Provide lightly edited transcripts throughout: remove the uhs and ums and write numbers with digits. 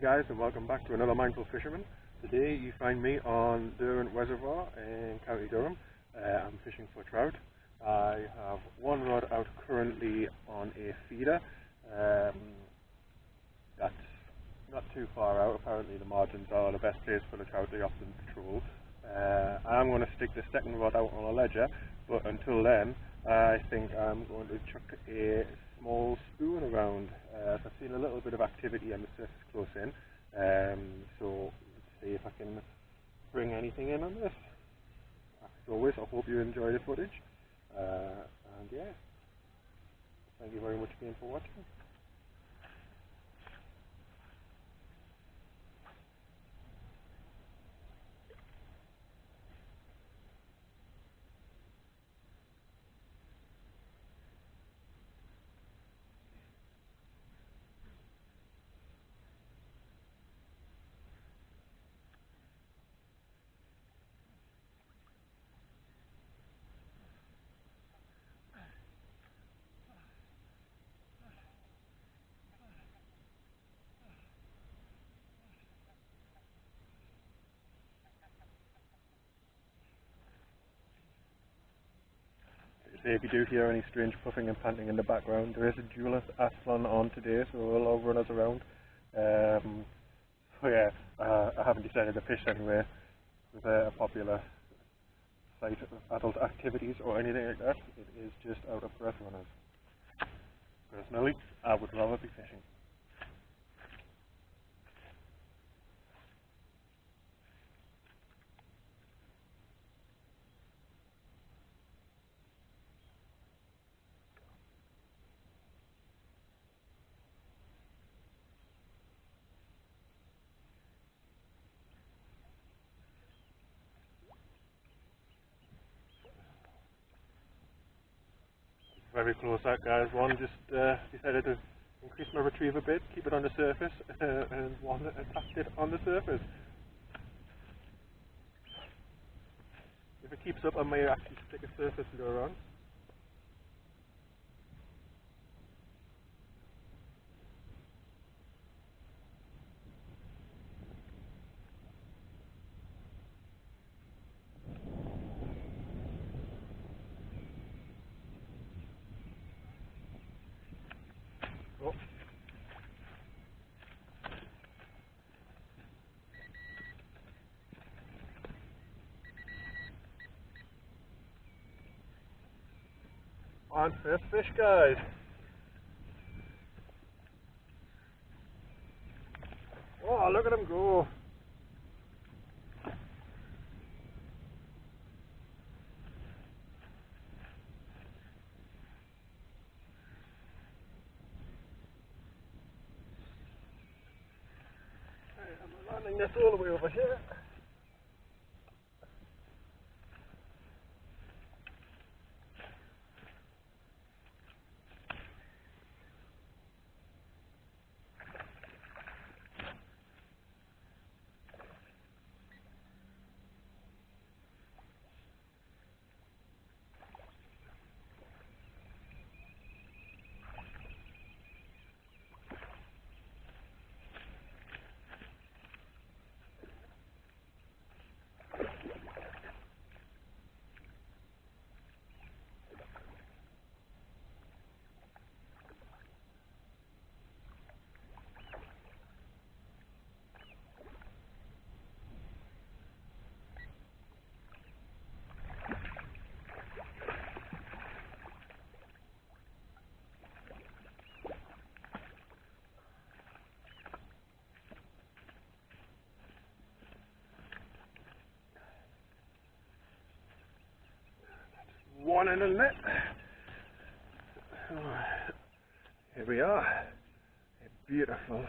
guys, and welcome back to another Mindful Fisherman. Today you find me on Derwent Reservoir in County Durham. I'm fishing for trout. I have one rod out currently on a feeder. That's not too far out. Apparently the margins are the best place for the trout. They often patrol. I'm going to stick the second rod out on a ledger, but until then I think I'm going to chuck a small spoon around. I've seen a little bit of activity on the surface close in, so let's see if I can bring anything in on this. As always, I hope you enjoy the footage, and yeah, thank you very much again for watching. If you do hear any strange puffing and panting in the background, there is a dual athlon on today, so it'll run us around. So yeah, I haven't decided to fish anywhere with a popular site of adult activities or anything like that. It is just out of breath runners. Personally, I would rather be fishing. Very close out, guys. One just decided to increase my retrieve a bit, keep it on the surface, and one attacked it on the surface. If it keeps up, I may actually stick a surface lure on. Oh. On first fish, guys. Oh, look at him go. I'm landing this all the way over here. One in the net. Here we are. A beautiful,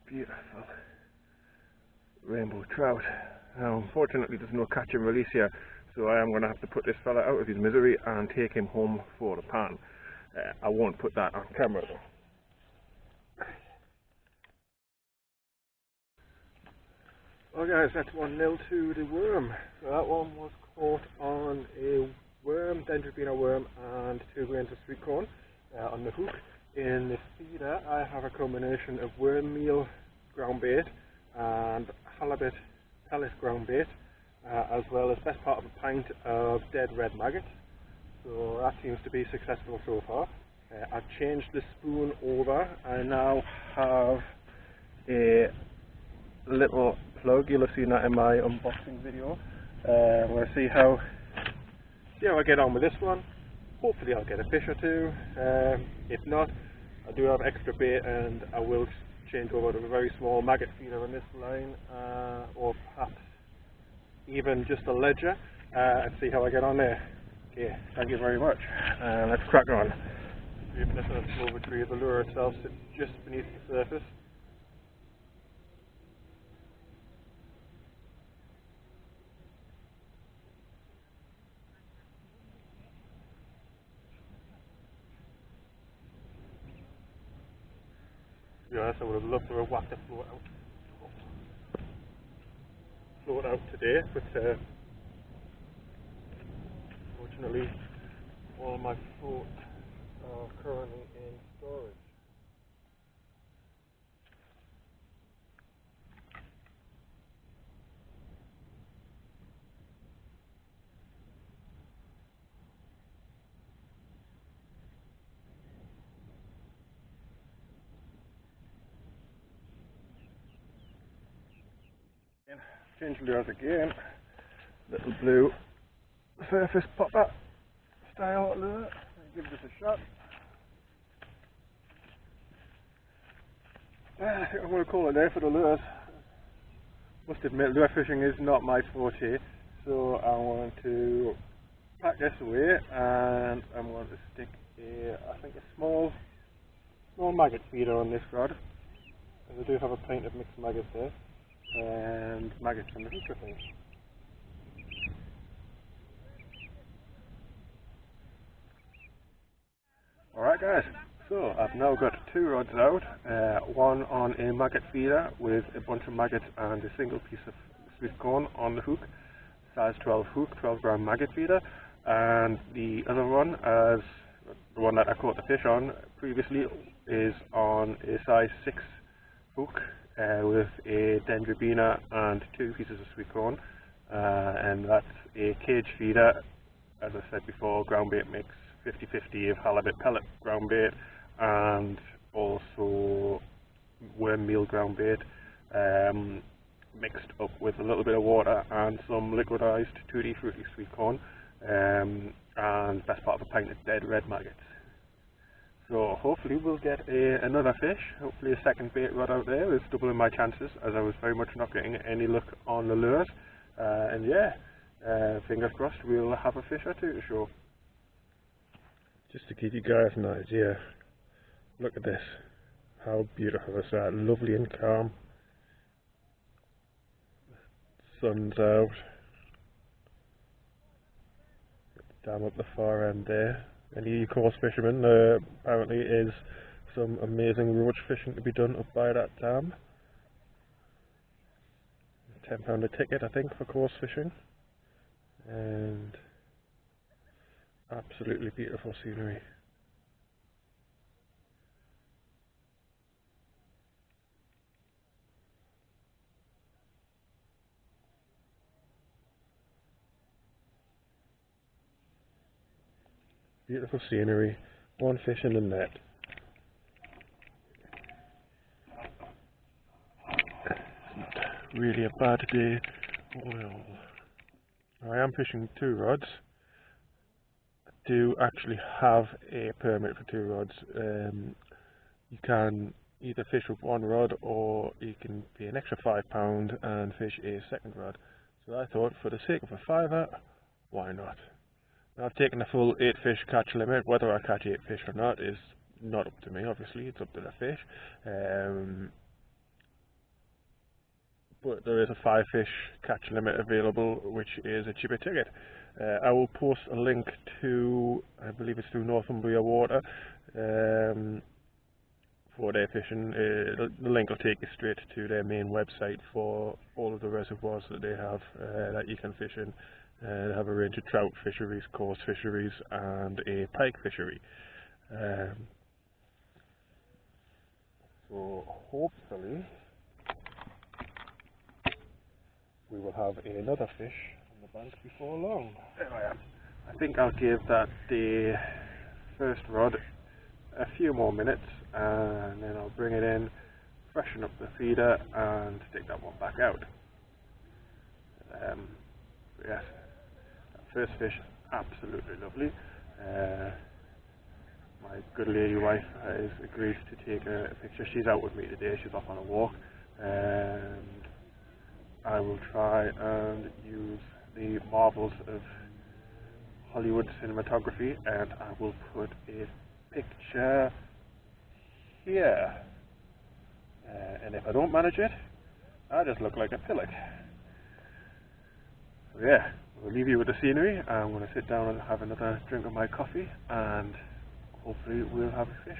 beautiful rainbow trout. Now, unfortunately, there's no catch and release here, so I am going to have to put this fella out of his misery and take him home for the pan. I won't put that on camera though. Well guys, that's 1-0 to the worm. So that one was caught on a worm, dendrobina worm, and 2 grains of sweet corn on the hook. In the feeder I have a combination of worm meal, ground bait and halibut pellet ground bait, as well as best part of a pint of dead red maggots. So that seems to be successful so far. I've changed the spoon over. I now have a little plug. You'll have seen that in my unboxing video. I'm going to see how I get on with this one. Hopefully I'll get a fish or two. If not, I do have extra bait and I will change over to a very small maggot feeder on this line, or perhaps even just a ledger, and see how I get on there. Okay, thank you very much. Let's crack on. Even if a slow retrieve, the lure itself sits just beneath the surface. To be honest, I would have loved to have whacked a float out today, but fortunately all my floats are currently in storage. Change lures again. Little blue surface popper style lure. Give this a shot. I think I'm going to call it there for the lures. Must admit, lure fishing is not my forte, so I want to pack this away and I'm going to stick I think a small maggot feeder on this rod. And I do have a pint of mixed maggots there, and maggots from the hook, I think. Alright guys, so I've now got two rods out, one on a maggot feeder with a bunch of maggots and a single piece of sweet corn on the hook, size 12 hook, 12 gram maggot feeder, and the other one, as the one that I caught the fish on previously, is on a size 6 hook with a dendrobina and 2 pieces of sweet corn, and that's a cage feeder, as I said before, ground bait mix, 50-50 of halibut pellet ground bait and also worm meal ground bait, mixed up with a little bit of water and some liquidized tutti frutti sweet corn, and best part of a pint of dead red maggots. So hopefully we'll get another fish, hopefully a second bait rod out there. It's doubling my chances, as I was very much not getting any luck on the lures, and yeah, fingers crossed we'll have a fish or two to show. Just to give you guys an idea, look at this, how beautiful is that, lovely and calm, sun's out, dam up the far end there. Any coarse fishermen, apparently is some amazing roach fishing to be done up by that dam. £10 a ticket I think for coarse fishing, and absolutely beautiful scenery. Beautiful scenery, one fish in the net. Isn't really a bad day. Well, I am fishing 2 rods. I do actually have a permit for 2 rods. You can either fish with 1 rod or you can pay an extra £5 and fish a second rod. So I thought, for the sake of a £5, why not? Now, I've taken the full 8 fish catch limit. Whether I catch 8 fish or not is not up to me, obviously, it's up to the fish. But there is a 5 fish catch limit available, which is a cheaper ticket. I will post a link to, I believe it's through Northumbria Water, for their fishing. The link will take you straight to their main website for all of the reservoirs that they have that you can fish in. They have a range of trout fisheries, coarse fisheries and a pike fishery. So hopefully we will have another fish on the bank before long. There I am. I think I'll give the first rod a few more minutes, and then I'll bring it in, freshen up the feeder, and stick that one back out. Yes, that first fish, absolutely lovely. My good lady wife has agreed to take a picture. She's out with me today, she's off on a walk, and I will try and use the marvels of Hollywood cinematography, and I will put a picture here. And if I don't manage it, I just look like a pillock. So yeah, we'll leave you with the scenery. I'm going to sit down and have another drink of my coffee, and hopefully we'll have a fish.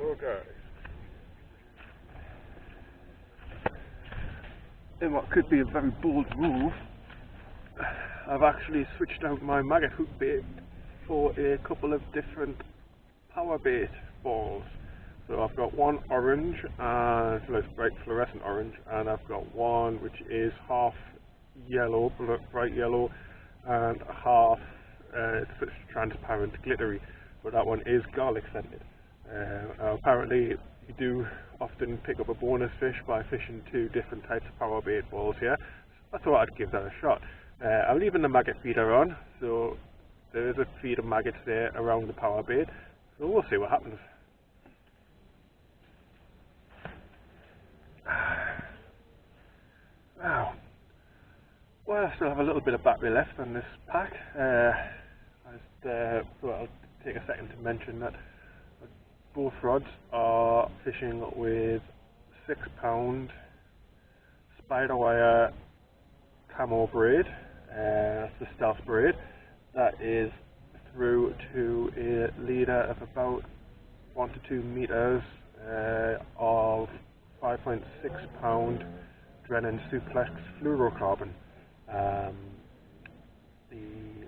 Okay. In what could be a very bold move, I've actually switched out my maggot hook bait for a couple of different power bait balls. So I've got one orange, and it's bright fluorescent orange, and I've got one which is half yellow, bright yellow, and half it's transparent, glittery, but that one is garlic scented. Apparently you do often pick up a bonus fish by fishing two different types of power bait balls here. I thought I'd give that a shot. I'm leaving the maggot feeder on, so there is a feed of maggots there around the power bait, so we'll see what happens. Wow. Well, I still have a little bit of battery left on this pack. I'll take a second to mention that both rods are fishing with 6-pound spider wire camo braid. That's the stealth braid. That is through to a leader of about 1 to 2 meters of 5.6-pound Drennan Suplex fluorocarbon. The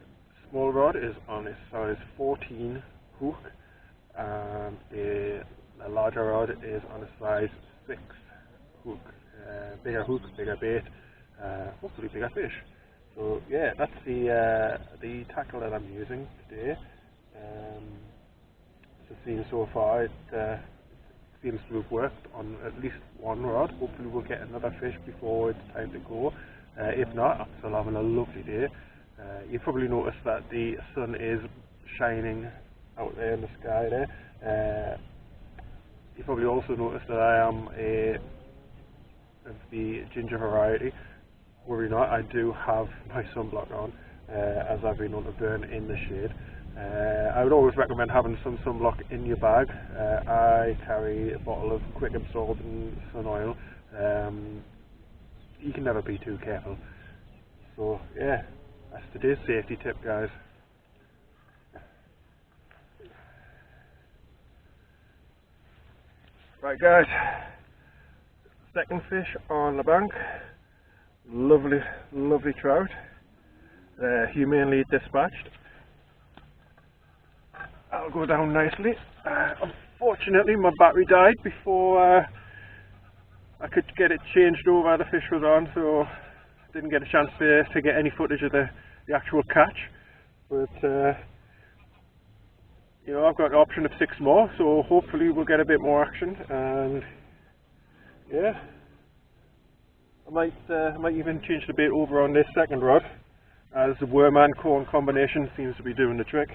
small rod is on a size 14 hook, and the larger rod is on a size 6 hook. Bigger hook, bigger bait, hopefully bigger fish. So yeah, that's the tackle that I'm using today. As I've seen so far, it seems to have worked on at least one rod. Hopefully we'll get another fish before it's time to go. If not, I'm still having a lovely day. You probably noticed that the sun is shining out there in the sky there. You probably also noticed that I am of the ginger variety. Worry not, I do have my sunblock on, as I've been on to burn in the shade. I would always recommend having some sunblock in your bag. I carry a bottle of quick absorbing sun oil. You can never be too careful. So yeah, that's today's safety tip, guys. Right guys, second fish on the bank. Lovely, lovely trout, humanely dispatched. That'll go down nicely. Unfortunately my battery died before I could get it changed over. The fish was on, so didn't get a chance to get any footage of the actual catch. But you know, I've got an option of 6 more, so hopefully we'll get a bit more action. And yeah, I might even change the bait over on this second rod, as the worm and corn combination seems to be doing the trick.